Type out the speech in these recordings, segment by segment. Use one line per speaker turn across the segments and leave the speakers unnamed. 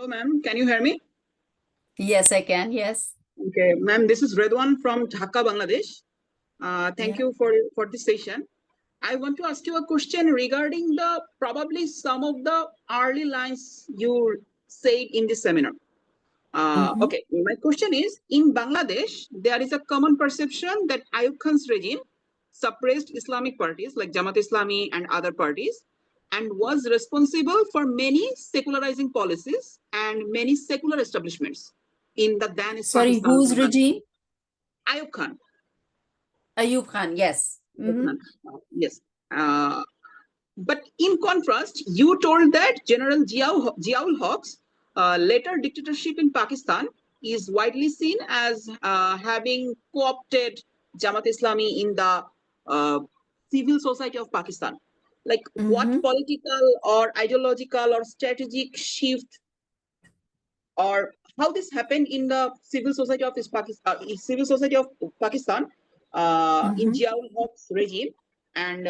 Hello, ma'am. Can you hear me?
Yes, I can. Yes.
Okay, ma'am. This is Redwan from Dhaka, Bangladesh. Thank you for this session. I want to ask you a question regarding the probably some of the early lines you said in this seminar. Okay, my question is: in Bangladesh, there is a common perception that Ayub Khan's regime suppressed Islamic parties like Jamaat Islami and other parties, and was responsible for many secularizing policies and many secular establishments in the then East
Sorry,
Pakistan.
whose regime?
Ayub Khan.
Ayub Khan, yes.
Yes. But in contrast, you told that General Ziaul Haq's later dictatorship in Pakistan is widely seen as having co-opted Jamaat Islami in the civil society of Pakistan. Like what political or ideological or strategic shift or how this happened in the civil society of Pakistan in Ziaul Haq's regime, and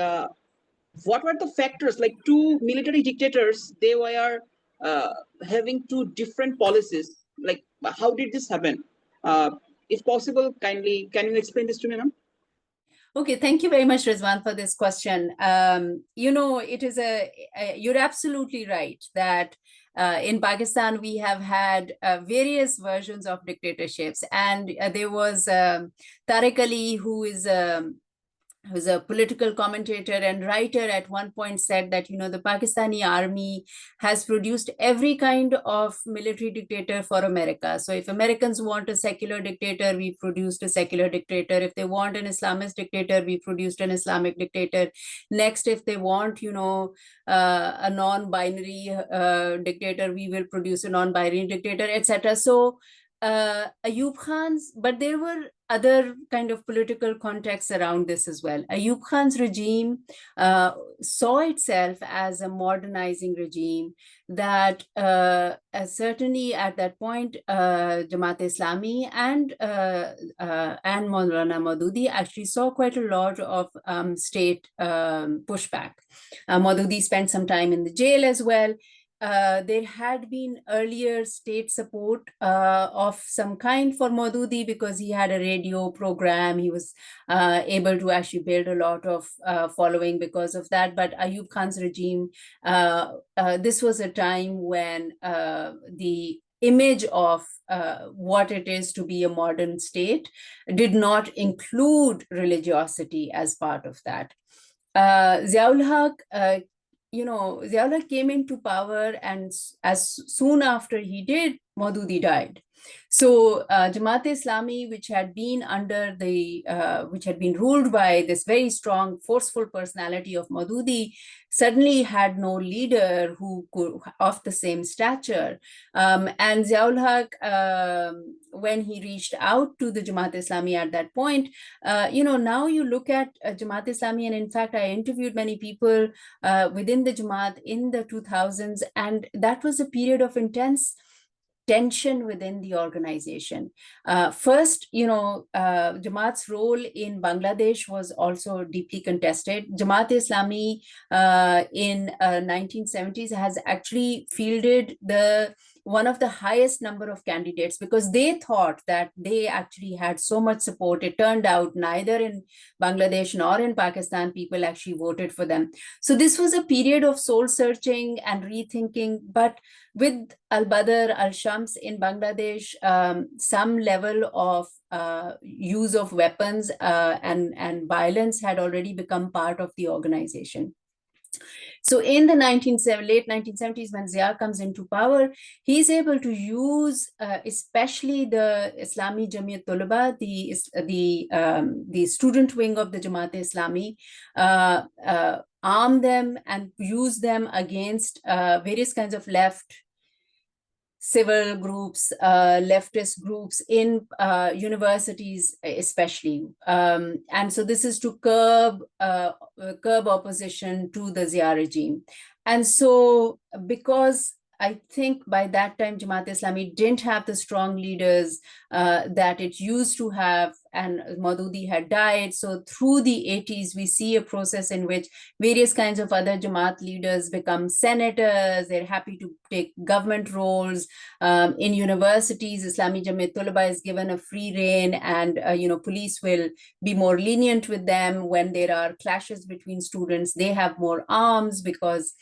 what were the factors? Like two military dictators, they were having two different policies. Like how did this happen? If possible, kindly can you explain this to me, ma'am?
Okay, thank you very much, Rizwan, for this question. It is you're absolutely right that in Pakistan, we have had various versions of dictatorships. And there was Tariq Ali, who's a political commentator and writer, at one point said that, the Pakistani army has produced every kind of military dictator for America. So if Americans want a secular dictator, we produced a secular dictator. If they want an Islamist dictator, we produced an Islamic dictator. Next, if they want, a non-binary dictator, we will produce a non-binary dictator, etc. So Ayub Khan's, but there were other kind of political contexts around this as well. Ayub Khan's regime saw itself as a modernizing regime that certainly at that point, Jamaat Islami and Maulana Maududi actually saw quite a lot of state pushback. Maududi spent some time in the jail as well. There had been earlier state support of some kind for Maududi because he had a radio program. He was able to actually build a lot of following because of that. But Ayub Khan's regime, this was a time when the image of what it is to be a modern state did not include religiosity as part of that. Ziaul Haq Ziaullah came into power, and as soon after he did, Maududi died. So Jamaat Islami, which had been ruled by this very strong, forceful personality of Maududi, suddenly had no leader who could of the same stature. And Ziaul Haq, when he reached out to the Jamaat Islami at that point, now you look at Jamaat Islami, and in fact, I interviewed many people within the Jamaat in the 2000s, and that was a period of intense tension within the organization. First, Jamaat's role in Bangladesh was also deeply contested. Jamaat Islami in 1970s has actually fielded one of the highest number of candidates because they thought that they actually had so much support. It turned out neither in Bangladesh nor in Pakistan people actually voted for them. So this was a period of soul searching and rethinking. But with Al-Badr, Al-Shams in Bangladesh, some level of use of weapons and violence had already become part of the organization. So in the late 1970s, when Zia comes into power, he's able to use especially the Islami Jamiyat Tulaba, the student wing of the Jamaat Islami, arm them and use them against various kinds of left civil groups, leftist groups in universities especially. And so this is to curb opposition to the Zia regime. And so because I think by that time, Jamaat Islami didn't have the strong leaders that it used to have and Maududi had died. So through the 80s, we see a process in which various kinds of other Jamaat leaders become senators. They're happy to take government roles. In universities, Islami Jamiat Tulaba is given a free rein, and police will be more lenient with them. When there are clashes between students, they have more arms, because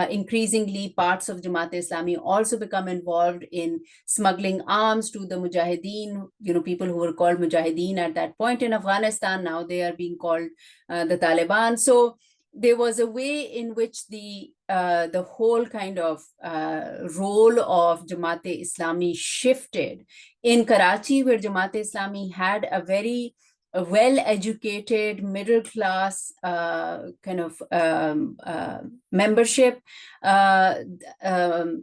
increasingly parts of Jamaat Islami also become involved in smuggling arms to the Mujahideen, people who were called Mujahideen at that point in Afghanistan. Now they are being called the Taliban. So there was a way in which the whole kind of role of Jamaat Islami shifted. In Karachi, where Jamaat Islami had a very well-educated, middle-class kind of membership,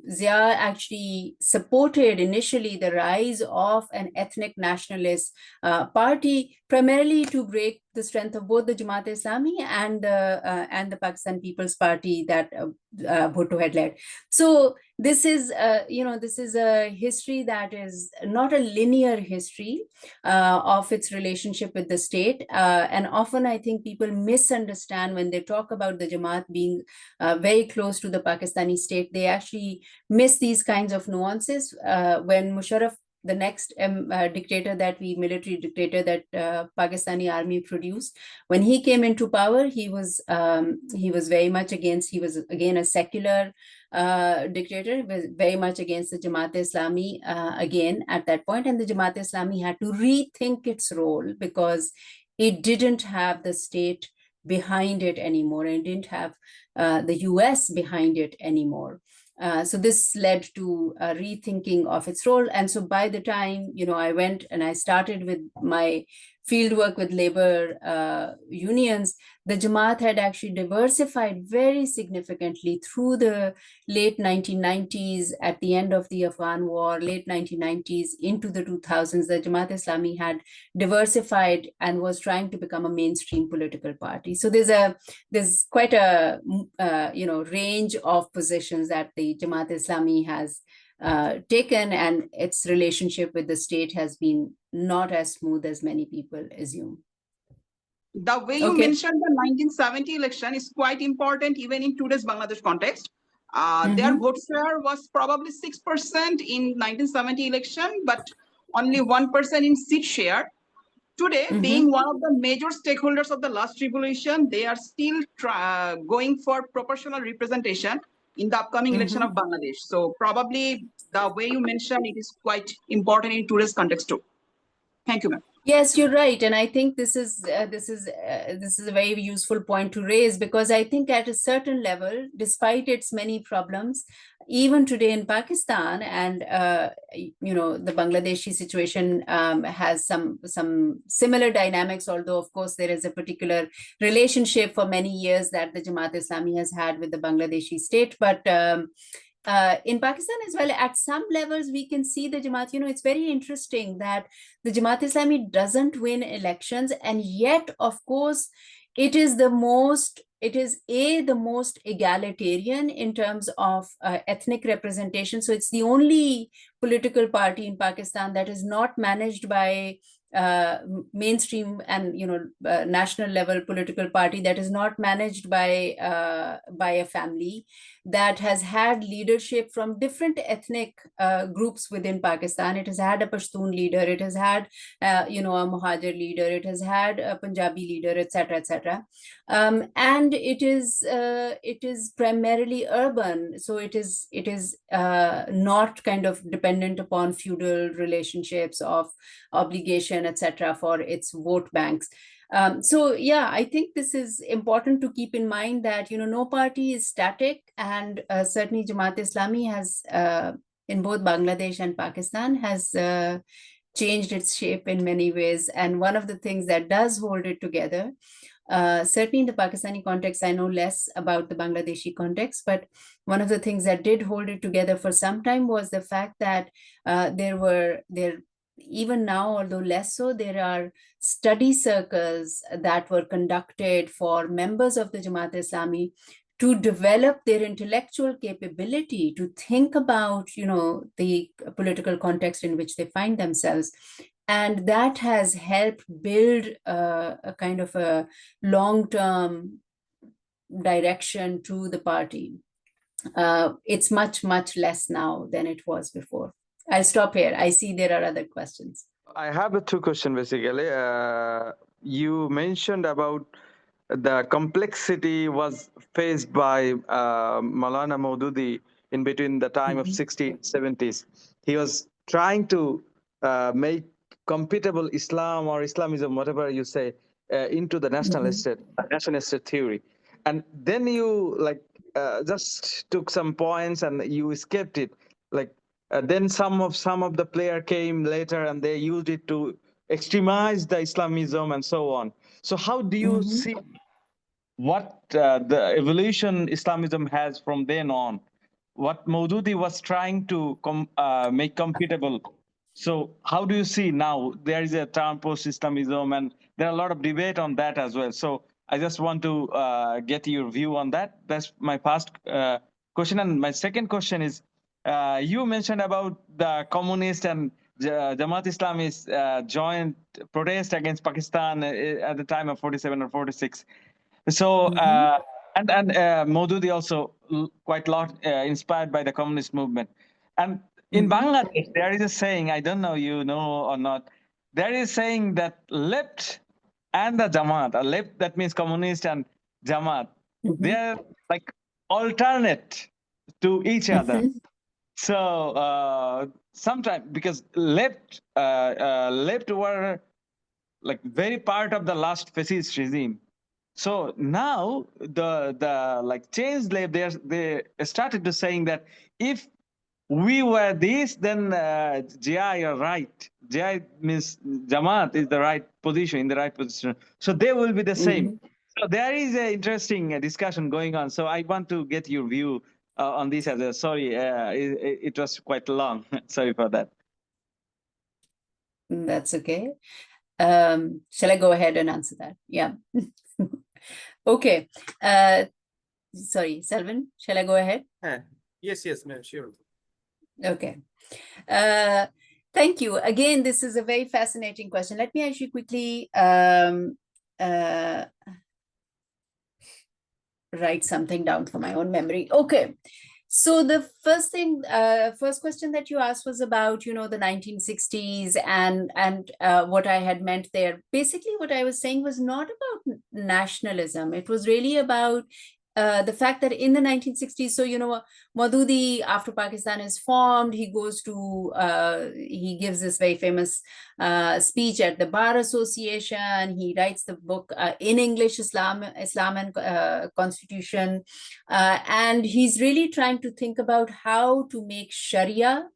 Zia actually supported initially the rise of an ethnic nationalist party, primarily to break the strength of both the Jamaat Islami and the Pakistan People's Party that Bhutto had led. So this is, this is a history that is not a linear history of its relationship with the state. And often I think people misunderstand when they talk about the Jamaat being very close to the Pakistani state. They actually miss these kinds of nuances. When Musharraf, the next military dictator that Pakistani army produced, when he came into power, he was very much against, he was again a secular dictator, was very much against the Jamaat Islami again at that point. And the Jamaat Islami had to rethink its role, because it didn't have the state behind it anymore, and it didn't have the US behind it anymore. So this led to a rethinking of its role. And so by the time, I went and I started with my fieldwork with labor unions, the Jamaat had actually diversified very significantly through the late 1990s, at the end of the Afghan war, late 1990s into the 2000s. The Jamaat Islami had diversified and was trying to become a mainstream political party. So there's quite a range of positions that the Jamaat Islami has taken, and its relationship with the state has been not as smooth as many people assume.
The way you mentioned the 1970 election is quite important even in today's Bangladesh context. Their vote share was probably 6% in 1970 election, but only 1% in seat share. Today, being one of the major stakeholders of the last revolution, they are still going for proportional representation in the upcoming election of Bangladesh. So probably the way you mentioned, it is quite important in today's context too. Thank you, ma'am.
Yes, you're right, and I think this is a very useful point to raise, because I think at a certain level, despite its many problems, even today in Pakistan, and the Bangladeshi situation has some similar dynamics. Although of course there is a particular relationship for many years that the Jamaat Islami has had with the Bangladeshi state, but in Pakistan as well, at some levels, we can see the Jamaat, it's very interesting that the Jamaat Islami doesn't win elections, and yet, of course, it is the most egalitarian in terms of ethnic representation. So it's the only political party in Pakistan that is not managed by mainstream and national level political party, that is not managed by a family, that has had leadership from different ethnic groups within Pakistan. It has had a Pashtun leader, it has had a Muhajir leader, it has had a Punjabi leader, etc., etc. And it is primarily urban, so it is not kind of dependent upon feudal relationships of obligation, etc., for its vote banks. So yeah, I think this is important to keep in mind that no party is static, and certainly Jamaat Islami has in both Bangladesh and Pakistan has changed its shape in many ways. And one of the things that does hold it together, certainly in the Pakistani context, I know less about the Bangladeshi context, but one of the things that did hold it together for some time was the fact that even now, although less so, there are study circles that were conducted for members of the Jamaat Islami to develop their intellectual capability to think about, the political context in which they find themselves. And that has helped build a kind of a long-term direction to the party. It's much, much less now than it was before. I'll stop here. I see there are other questions.
I have a two question basically. You mentioned about the complexity was faced by Maulana Maududi in between the time of 60s, 70s. He was trying to make compatible Islam or Islamism, whatever you say, into the nationalist theory. And then you just took some points and you skipped it. Then some of the player came later and they used it to extremize the Islamism and so on. So how do you see what the evolution Islamism has from then on? What Maududi was trying to make compatible. So how do you see now? There is a term post-Islamism and there are a lot of debate on that as well. So I just want to get your view on that. That's my first question. And my second question is, you mentioned about the communist and Jamaat Islamist joint protest against Pakistan at the time of 47 or 46. So and Maududi also quite a lot inspired by the communist movement. And in Bangladesh, there is a saying, I don't know you know or not, there is saying that left and the Jamaat, left that means communist and Jamaat, they're like alternate to each other. So sometimes because left were like very part of the last fascist regime. So now the like changed left, they started to saying that if we were this, then GI are right. GI means Jamaat is the right position, in the right position. So they will be the same. So there is an interesting discussion going on. So I want to get your view on this as a, sorry, it was quite long. Sorry for that.
That's okay. Shall I go ahead and answer that? Yeah. Okay. Sorry, Selvin, shall I go ahead?
Yes, ma'am, sure.
Okay. Thank you. Again, this is a very fascinating question. Let me actually quickly write something down for my own memory. Okay. So the first thing, first question that you asked was about, the 1960s and what I had meant there. Basically, what I was saying was not about nationalism. It was really about the fact that in the 1960s, so, Maududi, after Pakistan is formed, he goes to, he gives this very famous speech at the Bar Association. He writes the book in English, Islam and Constitution. And he's really trying to think about how to make Sharia,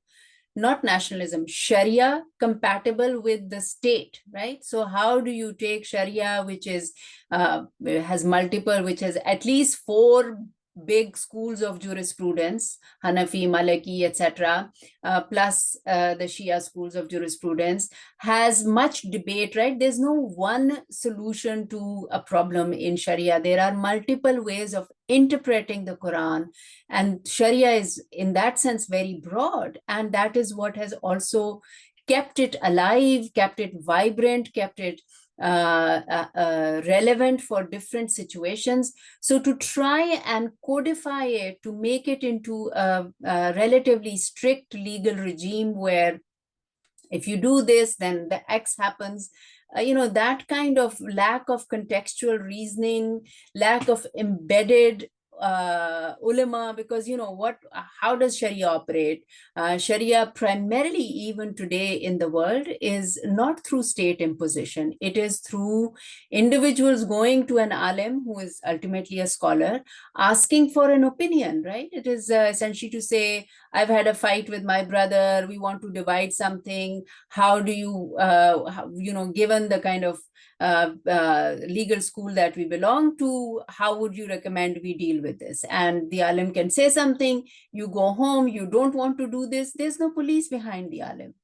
not nationalism, Sharia compatible with the state, right? So how do you take Sharia, which is has multiple, which has at least 4 big schools of jurisprudence, Hanafi, Maliki, etc., plus the Shia schools of jurisprudence, has much debate, right? There's no one solution to a problem in Sharia. There are multiple ways of interpreting the Quran, and Sharia is in that sense very broad, and that is what has also kept it alive, kept it vibrant, kept it relevant for different situations. So to try and codify it, to make it into a relatively strict legal regime where if you do this, then the X happens, that kind of lack of contextual reasoning, lack of embedded ulama, because how does Sharia operate? Sharia primarily, even today in the world, is not through state imposition. It is through individuals going to an alim, who is ultimately a scholar, asking for an opinion, right? It is essentially to say, I've had a fight with my brother, we want to divide something. How do you, given the kind of legal school that we belong to, how would you recommend we deal with this? And the alim can say something, you go home, you don't want to do this, there's no police behind the alim.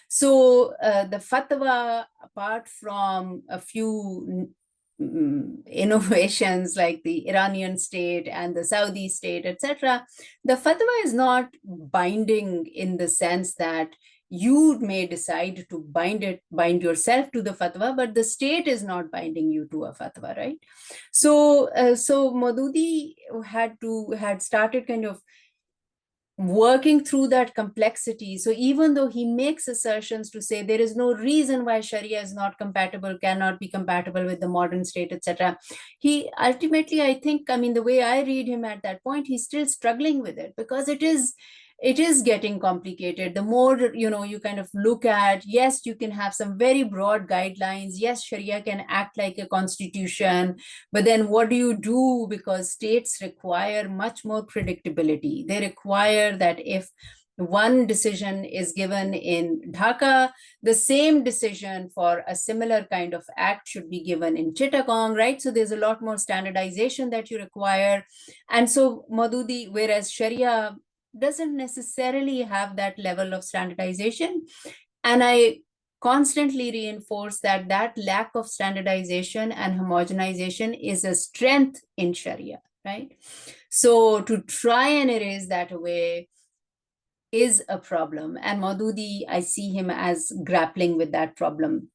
So the fatwa, apart from a few innovations like the Iranian state and the Saudi state, etc., the fatwa is not binding in the sense that You may decide to bind yourself to the fatwa, but the state is not binding you to a fatwa, right? So, so Maududi had started kind of working through that complexity. So even though he makes assertions to say there is no reason why Sharia is not compatible, cannot be compatible with the modern state, etc., he ultimately, I think, I mean, the way I read him at that point, he's still struggling with it, because it is getting complicated. The more, you know, you kind of look at, yes, you can have some very broad guidelines. Yes, Sharia can act like a constitution, but then what do you do? Because states require much more predictability. They require that if one decision is given in Dhaka, the same decision for a similar kind of act should be given in Chittagong, right? So there's a lot more standardization that you require. And so Maududi, whereas Sharia doesn't necessarily have that level of standardization. And I constantly reinforce that that lack of standardization and homogenization is a strength in Sharia, right? So to try and erase that away is a problem. And Maududi, I see him as grappling with that problem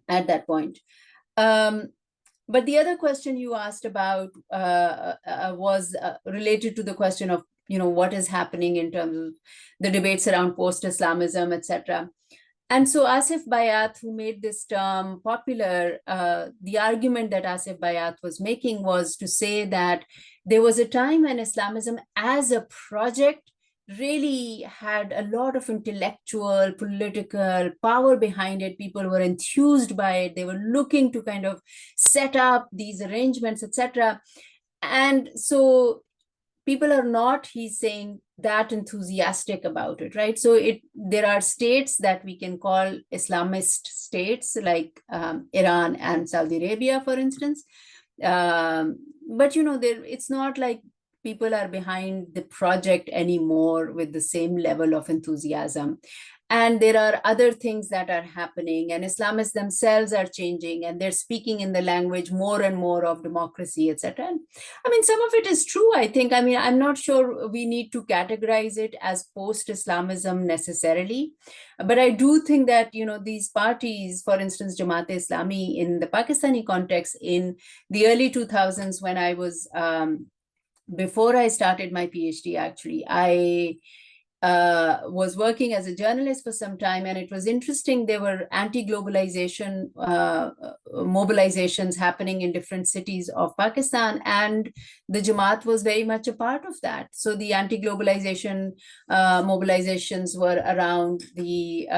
at that point. But the other question you asked about was related to the question of, you know, what is happening in terms of the debates around post-Islamism, etc. And so Asif Bayat, who made this term popular, the argument that Asif Bayat was making was to say that there was a time when Islamism as a project really had a lot of intellectual, political power behind it. People were enthused by it. They were looking to kind of set up these arrangements, etc. And so people are not, he's saying, that enthusiastic about it, right? So there are states that we can call Islamist states, like Iran and Saudi Arabia, for instance. But, you know, it's not like people are behind the project anymore with the same level of enthusiasm. And there are other things that are happening, and Islamists themselves are changing, and they're speaking in the language more and more of democracy, etc. I mean, some of it is true, I think. I mean, I'm not sure we need to categorize it as post-Islamism necessarily. But I do think that, you know, these parties, for instance, Jamaat-e-Islami in the Pakistani context in the early 2000s, when I was, before I started my PhD, actually, I was working as a journalist for some time, and it was interesting. There were anti-globalization mobilizations happening in different cities of Pakistan, and the Jamaat was very much a part of that. So the anti-globalization mobilizations were around the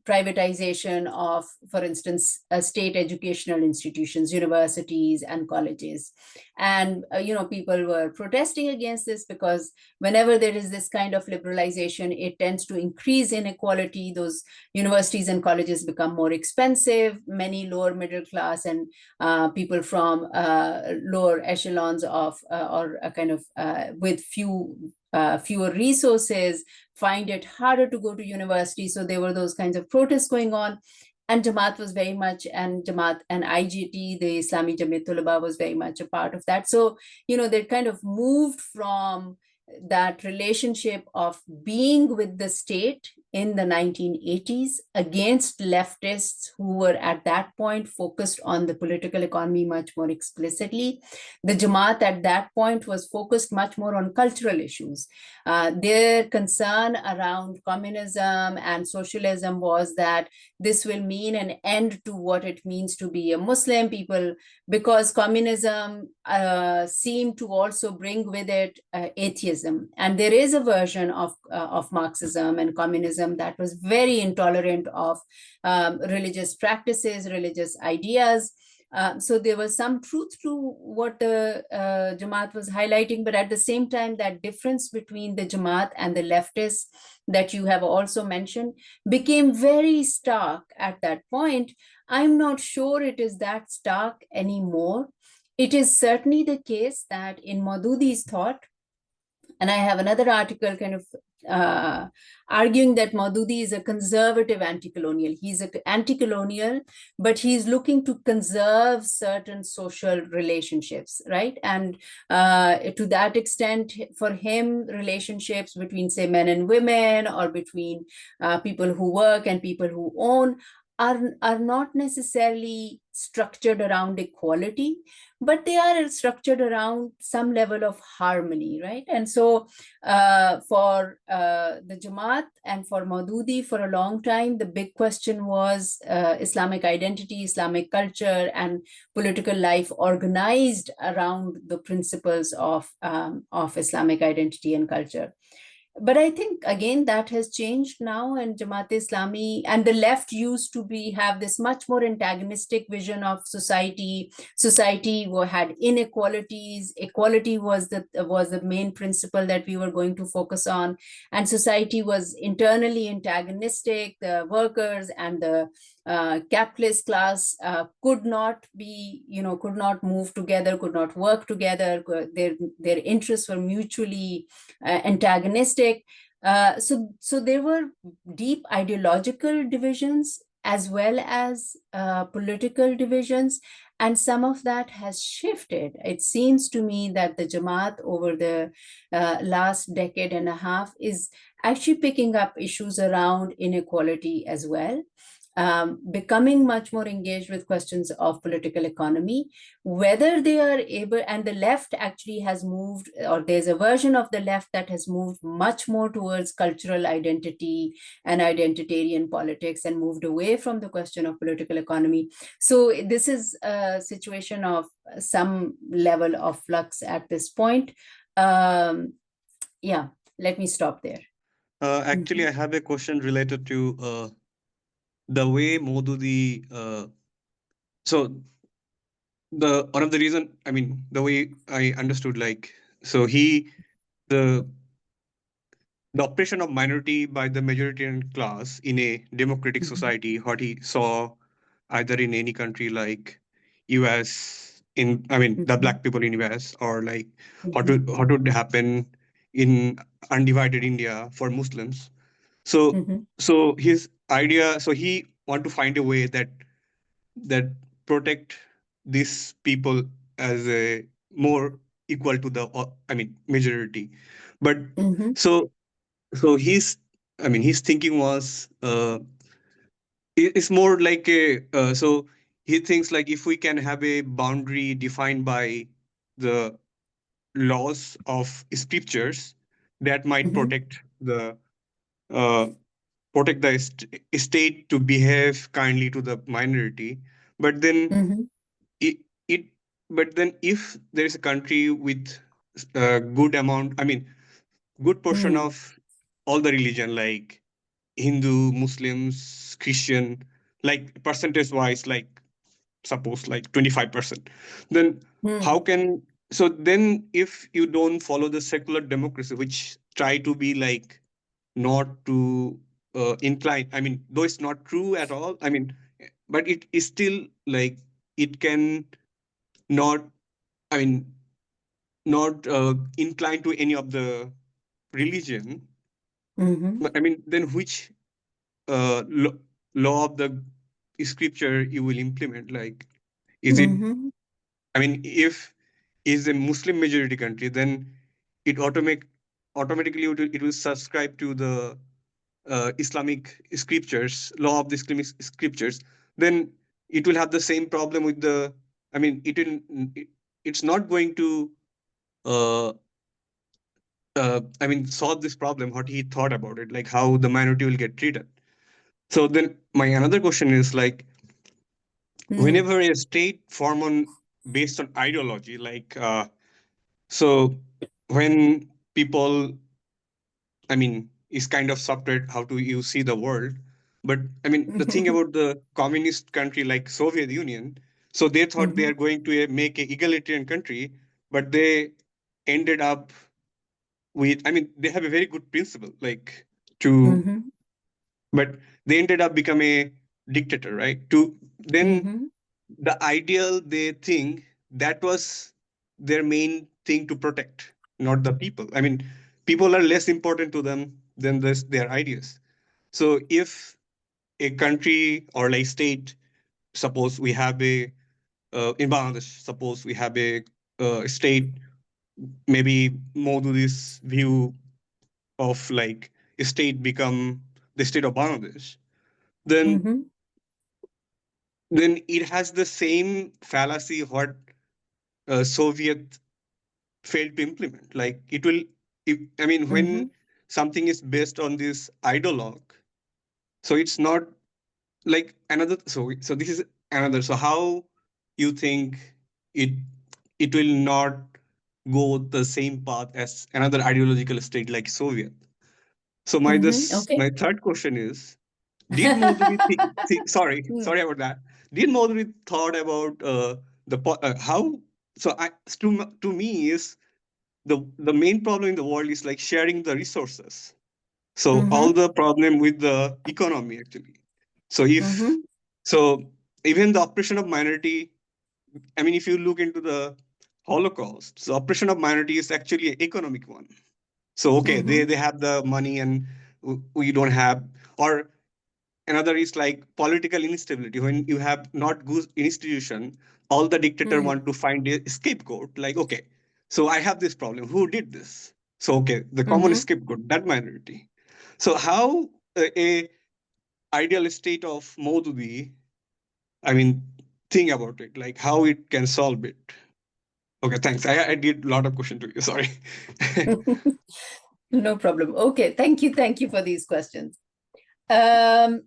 privatization of, for instance, state educational institutions, universities and colleges. And, you know, people were protesting against this because whenever there is this kind of liberalization, it tends to increase inequality. Those universities and colleges become more expensive. Many lower middle class and people from lower echelons of or kind of with fewer resources find it harder to go to university. So there were those kinds of protests going on. And Jamaat was very much, and Jamaat and IGT, the Islami Jamiat Tulaba, was very much a part of that. So, you know, they kind of moved from that relationship of being with the state in the 1980s against leftists who were at that point focused on the political economy much more explicitly. The Jamaat at that point was focused much more on cultural issues. Their concern around communism and socialism was that this will mean an end to what it means to be a Muslim people, because communism seemed to also bring with it atheism. And there is a version of Marxism and communism that was very intolerant of religious practices, religious ideas. So there was some truth to what the Jamaat was highlighting, but at the same time, that difference between the Jamaat and the leftists that you have also mentioned became very stark at that point. I'm not sure it is that stark anymore. It is certainly the case that in Maududi's thought, and I have another article kind of arguing that Maududi is a conservative anti-colonial. He's an anti-colonial, but he's looking to conserve certain social relationships, right? And to that extent, for him, relationships between, say, men and women, or between people who work and people who own, are not necessarily structured around equality, but they are structured around some level of harmony, right? And so for the Jamaat and for Maududi, for a long time, the big question was Islamic identity, Islamic culture, and political life organized around the principles of Islamic identity and culture. But I think, again, that has changed now, and Jamaat-e-Islami and the left used to have this much more antagonistic vision of society. Society had inequalities. Equality was the main principle that we were going to focus on, and society was internally antagonistic. The workers and the capitalist class could not move together, could not work together. Their interests were mutually antagonistic. So there were deep ideological divisions as well as political divisions, and some of that has shifted. It seems to me that the Jamaat over the last decade and a half is actually picking up issues around inequality as well. Becoming much more engaged with questions of political economy, whether they are able, and the left actually has moved, or there's a version of the left that has moved much more towards cultural identity and identitarian politics and moved away from the question of political economy. So this is a situation of some level of flux at this point. Yeah, let me stop there.
Actually, I have a question related to the way Modudi. So one of the reason, I mean, the way I understood, like, so the operation of minority by the majoritarian class in a democratic society, what he saw either in any country like US, the black people in US, or like what would happen in undivided India for Muslims. So so his idea, so he want to find a way that protect these people as a more equal to the majority. But so he's his thinking was it's more like a so he thinks like if we can have a boundary defined by the laws of scriptures, that might uh, protect the state to behave kindly to the minority. But then it but then if there is a country with a good amount, good portion of all the religion, like Hindu, Muslims, Christian, like percentage wise, like suppose like 25%, then how can, so then if you don't follow the secular democracy, which try to be like not to incline, though it's not true at all, but it is still like it can not, I mean, not incline to any of the religion. Then which law of the scripture you will implement? Like, is it? If is a Muslim majority country, then it automatically it will subscribe to the Islamic scriptures, law of the Islamic scriptures. Then it will have the same problem with the. It's not going to. Uh, solve this problem. What he thought about it, like how the minority will get treated. So then my another question is like, whenever a state form on based on ideology, like so when people, is kind of separate how do you see the world. But the thing about the communist country like Soviet Union, so they thought they are going to make a egalitarian country, but they ended up with, they have a very good principle, like to, but they ended up become a dictator, right? To then the ideal they think that was their main thing to protect, not the people. People are less important to them then there's their ideas. So if a country or like state, suppose we have a in Bangladesh, suppose we have a state, maybe Modudi's view of like a state become the state of Bangladesh, then
Mm-hmm.
then it has the same fallacy what Soviet failed to implement. Like it will, if, I mean,
Mm-hmm.
when something is based on this ideologue, so it's not like another. So this is another. So how you think it it will not go the same path as another ideological state like Soviet? So
Mm-hmm. Okay.
my third question is: did Moduri sorry about that? Did Moduri thought about how? So to me is the main problem in the world is like sharing the resources. So all
Mm-hmm.
the problem with the economy actually. So if
Mm-hmm.
so, even the oppression of minority. I mean, if you look into the Holocaust, so oppression of minority is actually an economic one. So okay,
Mm-hmm.
they have the money and we don't have, or another is like political instability. When you have not good institution, all the dictator
Mm-hmm.
want to find a scapegoat. Like okay, so I have this problem. Who did this? So okay, the common
Mm-hmm.
scapegoat, that minority. So how a ideal state of Modudi, I mean, think about it, like how it can solve it. Okay, thanks. I did a lot of question to you. Sorry.
No problem. Okay, thank you. Thank you for these questions. Let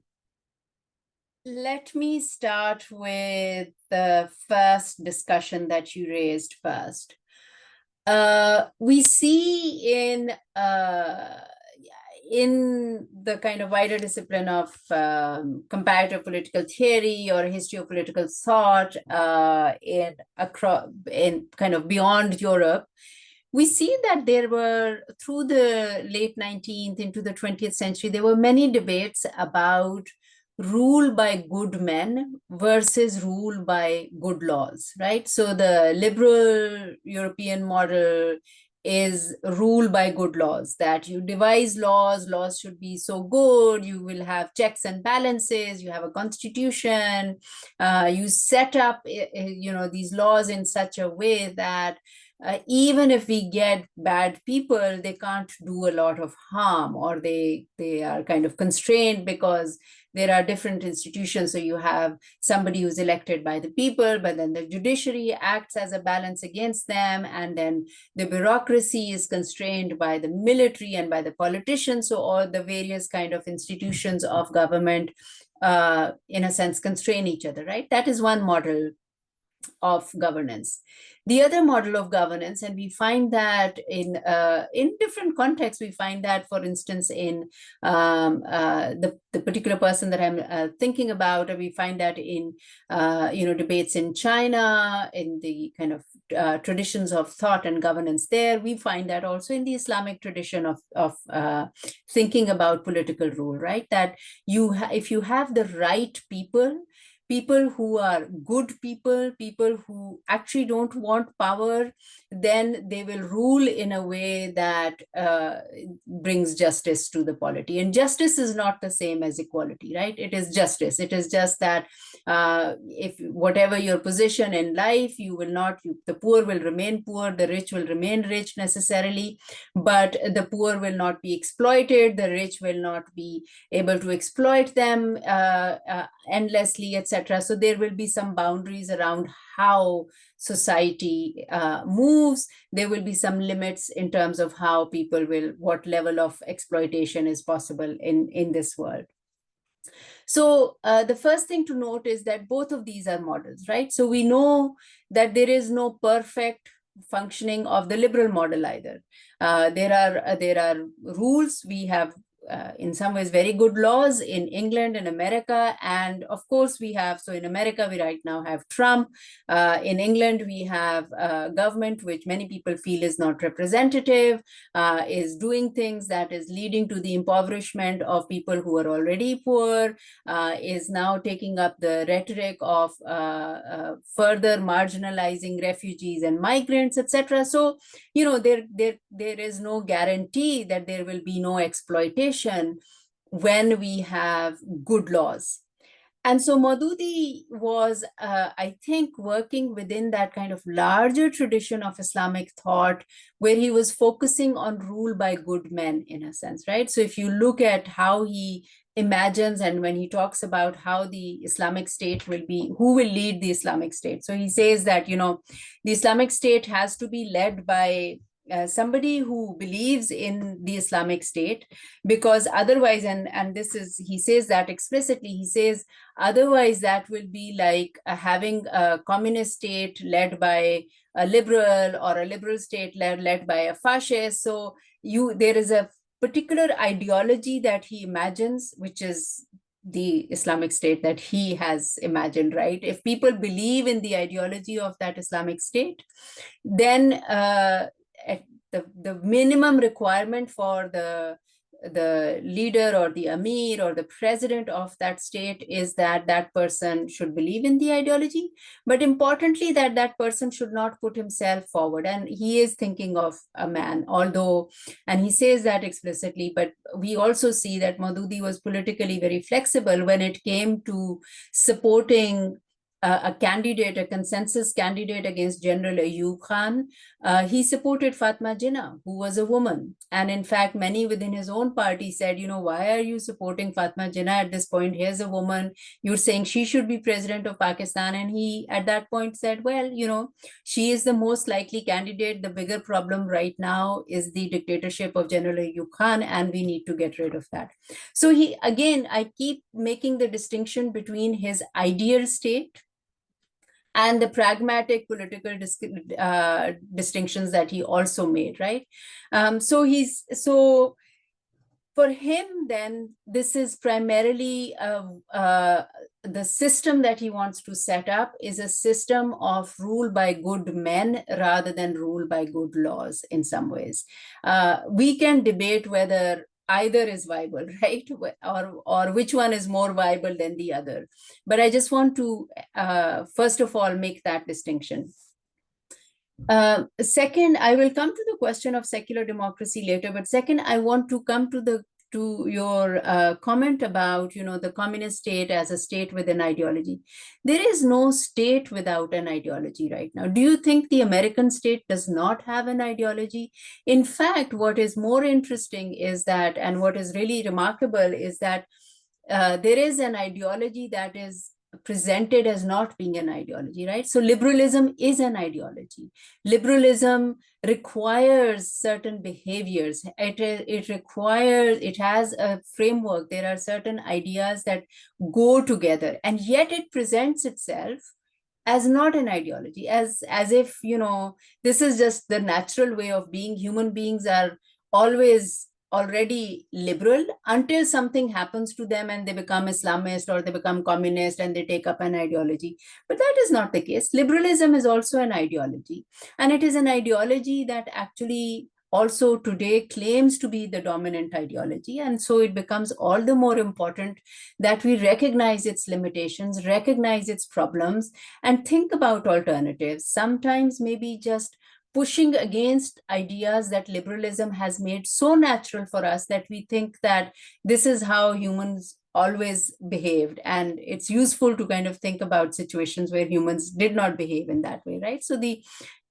me start with the first discussion that you raised first. We see in the kind of wider discipline of comparative political theory or history of political thought in kind of beyond Europe, we see that there were, through the late 19th into the 20th century, there were many debates about rule by good men versus rule by good laws, right? So the liberal European model is rule by good laws, that you devise laws should be so good, you will have checks and balances, you have a constitution, you set up these laws in such a way that even if we get bad people, they can't do a lot of harm, or they are kind of constrained because there are different institutions. So you have somebody who's elected by the people, but then the judiciary acts as a balance against them, and then the bureaucracy is constrained by the military and by the politicians. So all the various kind of institutions of government, in a sense, constrain each other, right? That is one model of governance. The other model of governance, and we find that in different contexts, we find that, for instance, in the particular person that I'm thinking about, we find that in debates in China, in the kind of traditions of thought and governance there. We find that also in the Islamic tradition of thinking about political rule, right? That if you have the right people who are good people who actually don't want power, then they will rule in a way that brings justice to the polity. And justice is not the same as equality, right? It is justice. It is just that if whatever your position in life, the poor will remain poor, the rich will remain rich necessarily, but the poor will not be exploited, the rich will not be able to exploit them endlessly, etc. So there will be some boundaries around how society moves. There will be some limits in terms of how what level of exploitation is possible in this world. So the first thing to note is that both of these are models, right? So we know that there is no perfect functioning of the liberal model either. There are rules. We have in some ways very good laws in England and America. And of course we have, so in America we right now have Trump. In England we have a government which many people feel is not representative, is doing things that is leading to the impoverishment of people who are already poor, is now taking up the rhetoric of further marginalizing refugees and migrants, etc. So, you know, there is no guarantee that there will be no exploitation when we have good laws. And so Maududi was, I think, working within that kind of larger tradition of Islamic thought, where he was focusing on rule by good men, in a sense, right? So if you look at how he imagines, and when he talks about how the Islamic State will be, who will lead the Islamic State. So he says that, you know, the Islamic State has to be led by somebody who believes in the Islamic State, because otherwise, and this is, he says that explicitly, he says, otherwise that will be like having a communist state led by a liberal, or a liberal state led by a fascist. So there is a particular ideology that he imagines, which is the Islamic State that he has imagined, right? If people believe in the ideology of that Islamic State, then the minimum requirement for the leader or the Amir or the president of that state is that that person should believe in the ideology, but importantly that that person should not put himself forward. And he is thinking of a man, although, and he says that explicitly, but we also see that Maududi was politically very flexible when it came to supporting a candidate, a consensus candidate against General Ayub Khan. He supported Fatma Jinnah, who was a woman. And in fact, many within his own party said, you know, why are you supporting Fatma Jinnah at this point? Here's a woman, you're saying she should be president of Pakistan. And he, at that point, said, well, you know, she is the most likely candidate. The bigger problem right now is the dictatorship of General Ayub Khan, and we need to get rid of that. So he, again, I keep making the distinction between his ideal state and the pragmatic political distinctions that he also made, right? So for him, then, this is primarily the system that he wants to set up is a system of rule by good men rather than rule by good laws in some ways. We can debate whether either is viable, right? Or which one is more viable than the other. But I just want to, first of all, make that distinction. Second, I will come to the question of secular democracy later, but second, I want to come to your comment about, you know, the communist state as a state with an ideology. There is no state without an ideology right now. Do you think the American state does not have an ideology? In fact, what is more interesting is that, and what is really remarkable is that there is an ideology that is presented as not being an ideology, right? So liberalism is an ideology. Liberalism requires certain behaviors. It has a framework. There are certain ideas that go together, and yet it presents itself as not an ideology, as if, you know, this is just the natural way of being. Human beings are always already liberal until something happens to them and they become Islamist or they become communist and they take up an ideology. But that is not the case. Liberalism is also an ideology, and it is an ideology that actually also today claims to be the dominant ideology. And so it becomes all the more important that we recognize its limitations, recognize its problems, and think about alternatives. Sometimes maybe just pushing against ideas that liberalism has made so natural for us that we think that this is how humans always behaved. And it's useful to kind of think about situations where humans did not behave in that way, right? So the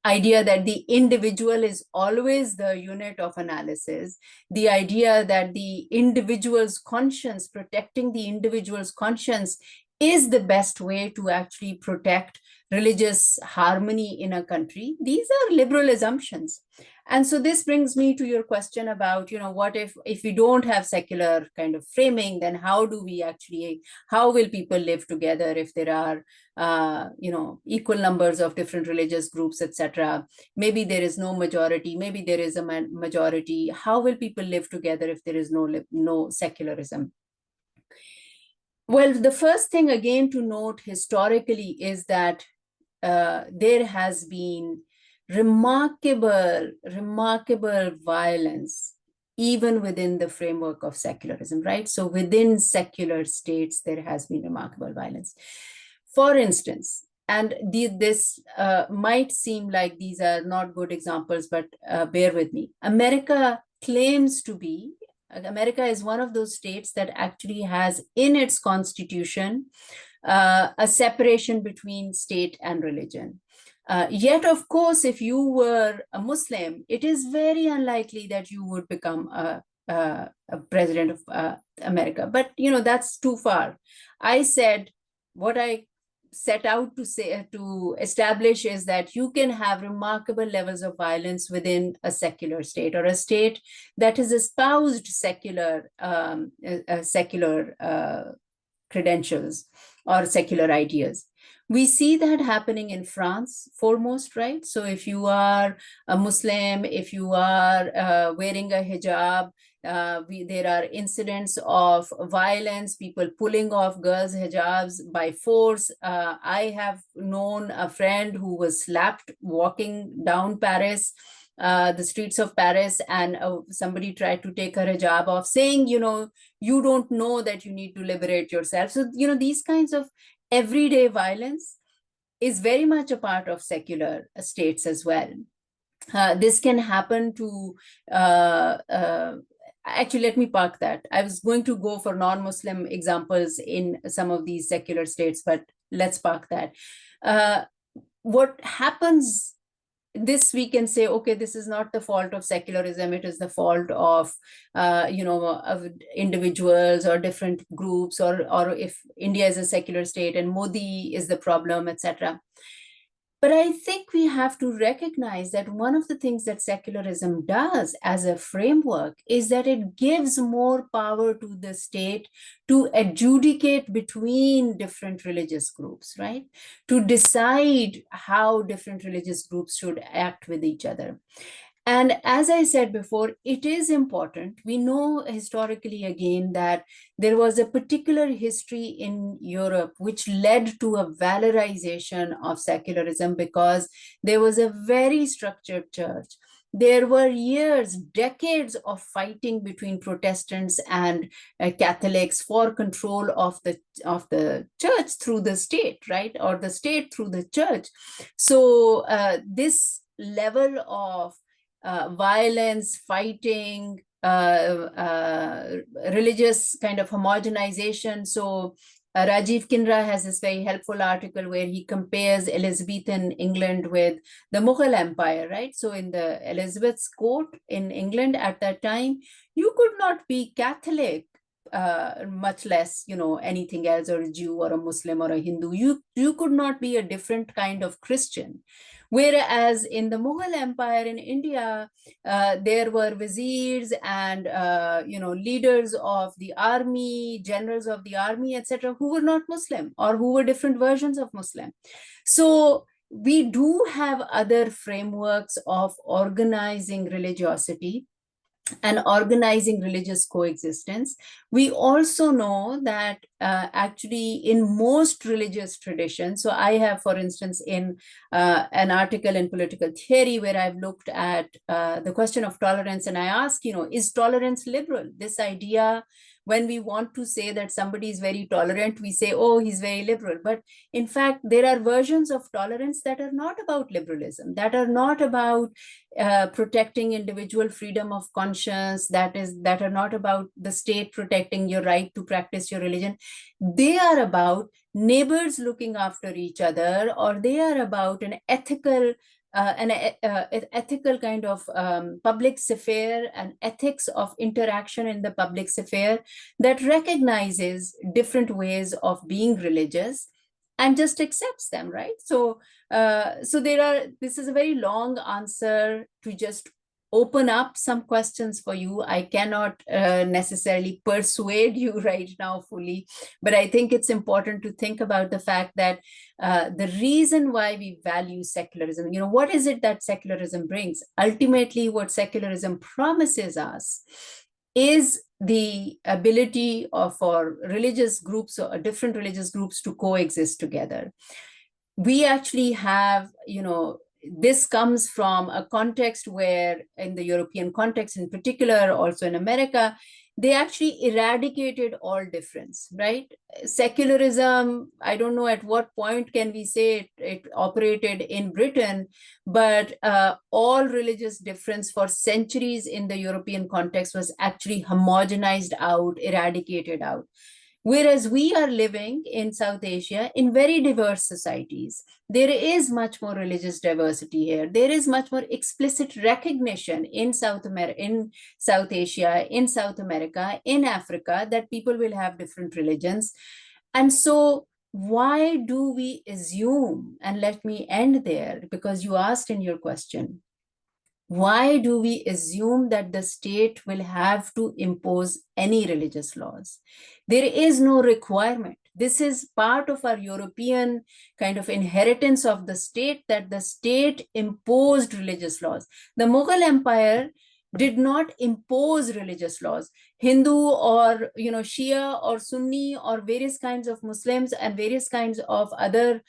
idea that the individual is always the unit of analysis, the idea that the individual's conscience, protecting the individual's conscience, is the best way to actually protect religious harmony in a country. These are liberal assumptions. And so this brings me to your question about, what if we don't have secular kind of framing, then how will people live together if there are, equal numbers of different religious groups, etc. Maybe there is no majority, maybe there is a majority. How will people live together if there is no secularism? Well, the first thing again to note historically is that there has been remarkable violence even within the framework of secularism, right? So within secular states, there has been remarkable violence. For instance, and this might seem like these are not good examples, but bear with me. America is one of those states that actually has in its constitution a separation between state and religion. Yet, of course, if you were a Muslim, it is very unlikely that you would become a president of America. But, that's too far. I said what I set out to establish is that you can have remarkable levels of violence within a secular state, or a state that has espoused secular credentials or secular ideas. We see that happening in France foremost, right? So if you are a Muslim, if you are wearing a hijab, there are incidents of violence, people pulling off girls' hijabs by force. I have known a friend who was slapped walking down Paris, the streets of Paris, and somebody tried to take her hijab off, saying, you don't know that you need to liberate yourself. So, these kinds of everyday violence is very much a part of secular states as well. This can happen to actually, let me park that. I was going to go for non-Muslim examples in some of these secular states, but let's park that. What happens, this we can say, okay, this is not the fault of secularism, it is the fault of of individuals or different groups, or if India is a secular state and Modi is the problem, etc. But I think we have to recognize that one of the things that secularism does as a framework is that it gives more power to the state to adjudicate between different religious groups, right? To decide how different religious groups should act with each other. And as I said before, it is important. We know historically again that there was a particular history in Europe which led to a valorization of secularism because there was a very structured church. There were years, decades of fighting between Protestants and Catholics for control of the church through the state, right? Or the state through the church. So this level of violence, fighting, religious kind of homogenization. So Rajiv Kinra has this very helpful article where he compares Elizabethan England with the Mughal Empire, right? So in the Elizabeth's court in England at that time, you could not be Catholic, much less, anything else, or a Jew or a Muslim or a Hindu. You could not be a different kind of Christian. Whereas in the Mughal Empire in India, there were viziers and leaders of the army, generals of the army, etc., who were not Muslim or who were different versions of Muslim. So we do have other frameworks of organizing religiosity and organizing religious coexistence. We also know that actually in most religious traditions, so I have, for instance, in an article in Political Theory where I've looked at the question of tolerance, and I ask, is tolerance liberal? This idea, when we want to say that somebody is very tolerant, we say, oh, he's very liberal. But in fact, there are versions of tolerance that are not about liberalism, that are not about protecting individual freedom of conscience, that are not about the state protecting your right to practice your religion. They are about neighbors looking after each other, or they are about an ethical ethical kind of public sphere and ethics of interaction in the public sphere that recognizes different ways of being religious and just accepts them, right? So this is a very long answer to just open up some questions for you. I cannot necessarily persuade you right now fully, but I think it's important to think about the fact that the reason why we value secularism, what is it that secularism brings? Ultimately, what secularism promises us is the ability for religious groups or different religious groups to coexist together. We actually have, this comes from a context where, in the European context in particular, also in America, they actually eradicated all difference, right? Secularism, I don't know at what point can we say it operated in Britain, but all religious difference for centuries in the European context was actually homogenized out, eradicated out. Whereas we are living in South Asia in very diverse societies. There is much more religious diversity here. There is much more explicit recognition in South Asia, in South America, in Africa, that people will have different religions. And so why do we assume, and let me end there, because you asked in your question, why do we assume that the state will have to impose any religious laws? There is no requirement. This is part of our European kind of inheritance of the state, that the state imposed religious laws. The Mughal Empire did not impose religious laws. Hindu or Shia or Sunni or various kinds of Muslims and various kinds of other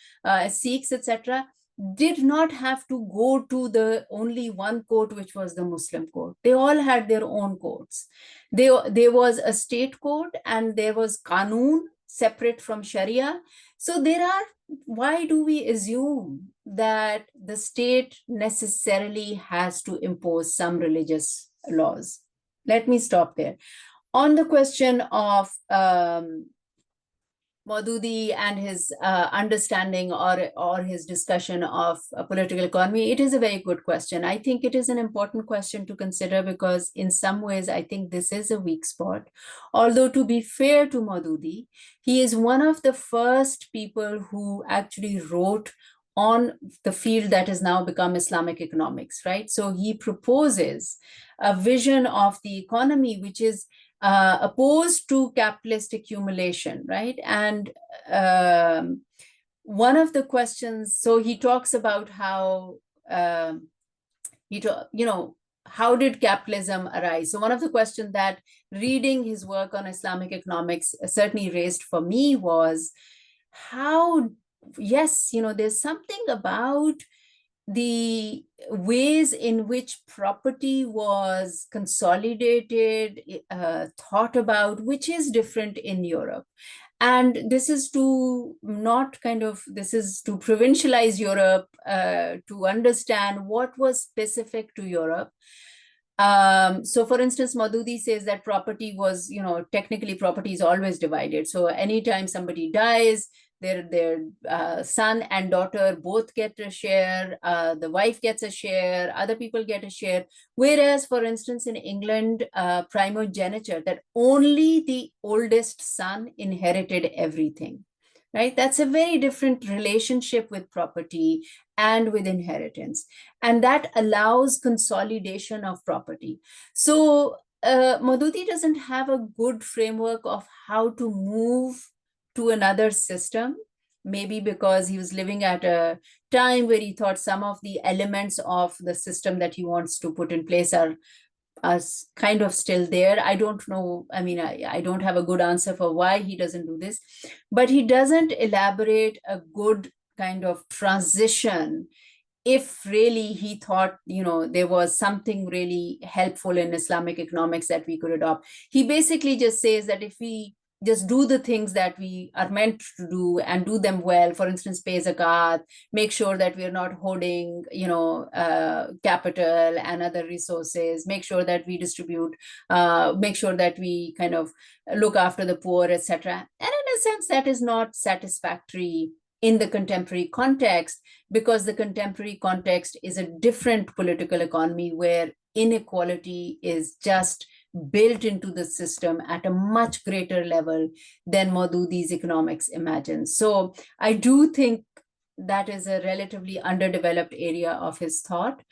Sikhs, etc., did not have to go to the only one court, which was the Muslim court. They all had their own courts. There was a state court and there was Qanun separate from Sharia. So why do we assume that the state necessarily has to impose some religious laws? Let me stop there. On the question of Maududi and his understanding or his discussion of political economy, it is a very good question. I think it is an important question to consider because in some ways, I think this is a weak spot. Although to be fair to Maududi, he is one of the first people who actually wrote on the field that has now become Islamic economics, right? So he proposes a vision of the economy which is opposed to capitalist accumulation, right? And one of the questions, so he talks about how, how did capitalism arise? So one of the questions that reading his work on Islamic economics certainly raised for me was how, yes, there's something about the ways in which property was consolidated, thought about, which is different in Europe. And this is to provincialize Europe, to understand what was specific to Europe. So for instance, Maududi says that property was, technically property is always divided. So anytime somebody dies, their son and daughter both get a share, the wife gets a share, other people get a share. Whereas, for instance, in England, primogeniture, that only the oldest son inherited everything, right? That's a very different relationship with property and with inheritance. And that allows consolidation of property. So Maududi doesn't have a good framework of how to move to another system, maybe because he was living at a time where he thought some of the elements of the system that he wants to put in place are kind of still there. I don't know. I mean, I don't have a good answer for why he doesn't do this, but he doesn't elaborate a good kind of transition if really he thought, there was something really helpful in Islamic economics that we could adopt. He basically just says that if we just do the things that we are meant to do and do them well, for instance, pay zakat, make sure that we're not hoarding, capital and other resources, make sure that we distribute, make sure that we kind of look after the poor, etc. And in a sense, that is not satisfactory in the contemporary context, because the contemporary context is a different political economy where inequality is just built into the system at a much greater level than Maududi's economics imagines. So I do think that is a relatively underdeveloped area of his thought.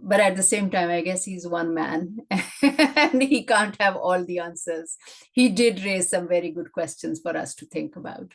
But at the same time, I guess he's one man and he can't have all the answers. He did raise some very good questions for us to think about.